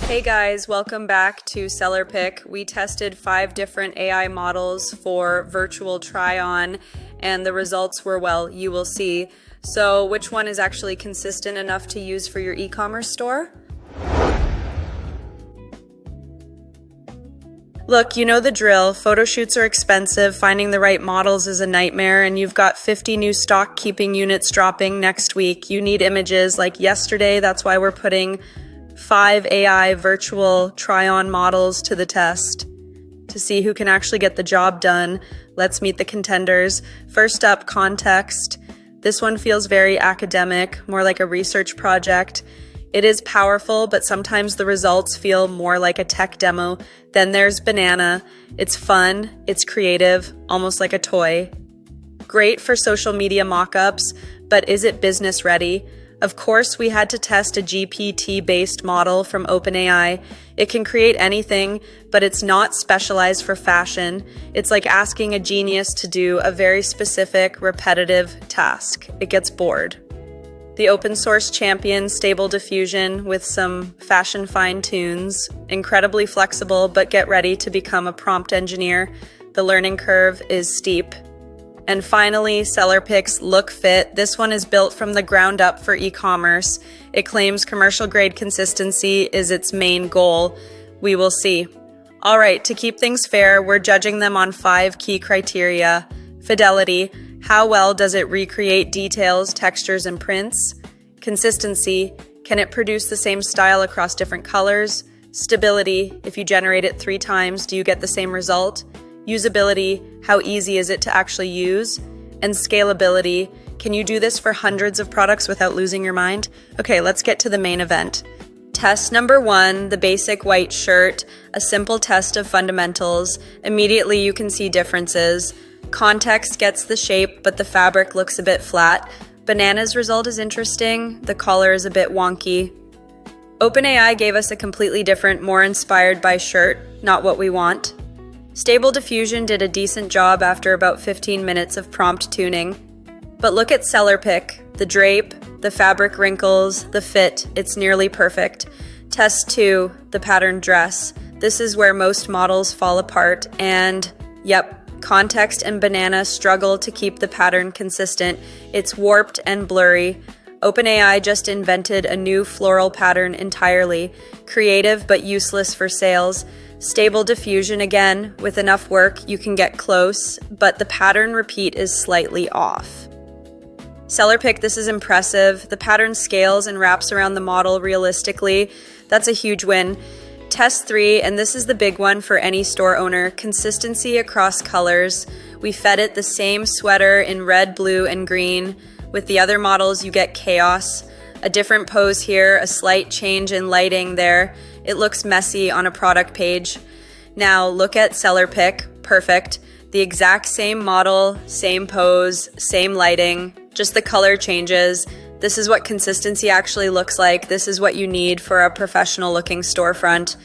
Hey guys, welcome back to SellerPic. We tested 5 different AI models for virtual try-on, and the results were, well, you will see. So which one is actually consistent enough to use for your e-commerce store? Look, you know the drill. Photo shoots are expensive, finding the right models is a nightmare, and you've got 50 new stock keeping units dropping next week. You need images like yesterday. That's why we're putting 5 AI virtual try-on models to the test to see who can actually get the job done. Let's meet the contenders. First up, context. This one feels very academic, more like a research project. It is powerful, but sometimes the results feel more like a tech demo. Then there's banana. It's fun, it's creative, almost like a toy. Great for social media mock-ups, but is it business ready? Of course, we had to test a GPT-based model from OpenAI. It can create anything, but it's not specialized for fashion. It's like asking a genius to do a very specific, repetitive task. It gets bored. The open source champion, Stable Diffusion, with some fashion fine-tunes. Incredibly flexible, but get ready to become a prompt engineer. The learning curve is steep. And finally, SellerPic's Look Fit. This one is built from the ground up for e-commerce. It claims commercial grade consistency is its main goal. We will see. All right, to keep things fair, we're judging them on 5 key criteria. Fidelity. How well does it recreate details, textures, and prints? Consistency. Can it produce the same style across different colors? Stability. If you generate it 3 times, do you get the same result? Usability, how easy is it to actually use? And scalability, can you do this for hundreds of products without losing your mind? Okay, let's get to the main event. Test number 1, the basic white shirt, a simple test of fundamentals. Immediately you can see differences. Context gets the shape, but the fabric looks a bit flat. Banana's result is interesting, the collar is a bit wonky. OpenAI gave us a completely different, more inspired by shirt, not what we want. Stable Diffusion did a decent job after about 15 minutes of prompt tuning. But look at SellerPic, the drape, the fabric wrinkles, the fit, it's nearly perfect. Test 2, the pattern dress. This is where most models fall apart, and yep, context and banana struggle to keep the pattern consistent. It's warped and blurry. OpenAI just invented a new floral pattern entirely, creative but useless for sales. Stable Diffusion, again, with enough work you can get close, but the pattern repeat is slightly off. SellerPic, this is impressive. The pattern scales and wraps around the model realistically. That's a huge win. Test 3, and this is the big one for any store owner, consistency across colors. We fed it the same sweater in red, blue, and green. With the other models, you get chaos. A different pose here, a slight change in lighting there. It looks messy on a product page. Now look at SellerPic, perfect. The exact same model, same pose, same lighting, just the color changes. This is what consistency actually looks like. This is what you need for a professional looking storefront.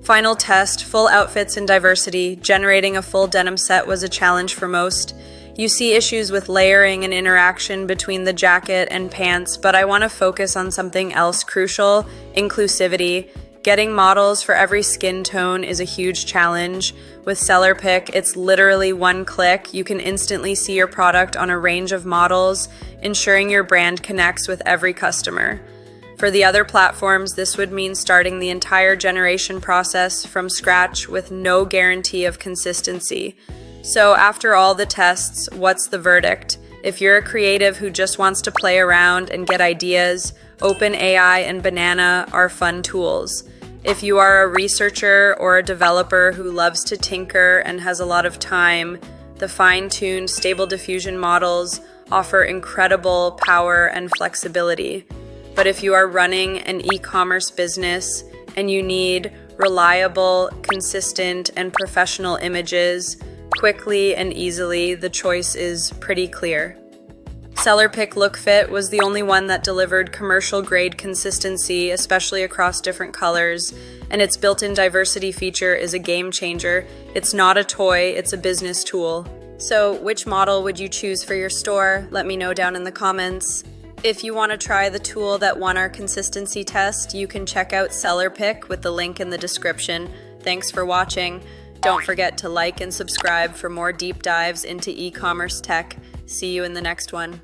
Final test, full outfits and diversity. Generating a full denim set was a challenge for most. You see issues with layering and interaction between the jacket and pants, but I want to focus on something else crucial, inclusivity. Getting models for every skin tone is a huge challenge. With SellerPic, it's literally one click. You can instantly see your product on a range of models, ensuring your brand connects with every customer. For the other platforms, this would mean starting the entire generation process from scratch with no guarantee of consistency. So after all the tests, what's the verdict? If you're a creative who just wants to play around and get ideas, OpenAI and Banana are fun tools. If you are a researcher or a developer who loves to tinker and has a lot of time, the fine-tuned Stable Diffusion models offer incredible power and flexibility. But if you are running an e-commerce business and you need reliable, consistent, and professional images quickly and easily, the choice is pretty clear. SellerPic Look Fit was the only one that delivered commercial-grade consistency, especially across different colors, and its built-in diversity feature is a game changer. It's not a toy, it's a business tool. So which model would you choose for your store? Let me know down in the comments. If you want to try the tool that won our consistency test, you can check out SellerPic with the link in the description. Thanks for watching. Don't forget to like and subscribe for more deep dives into e-commerce tech. See you in the next one.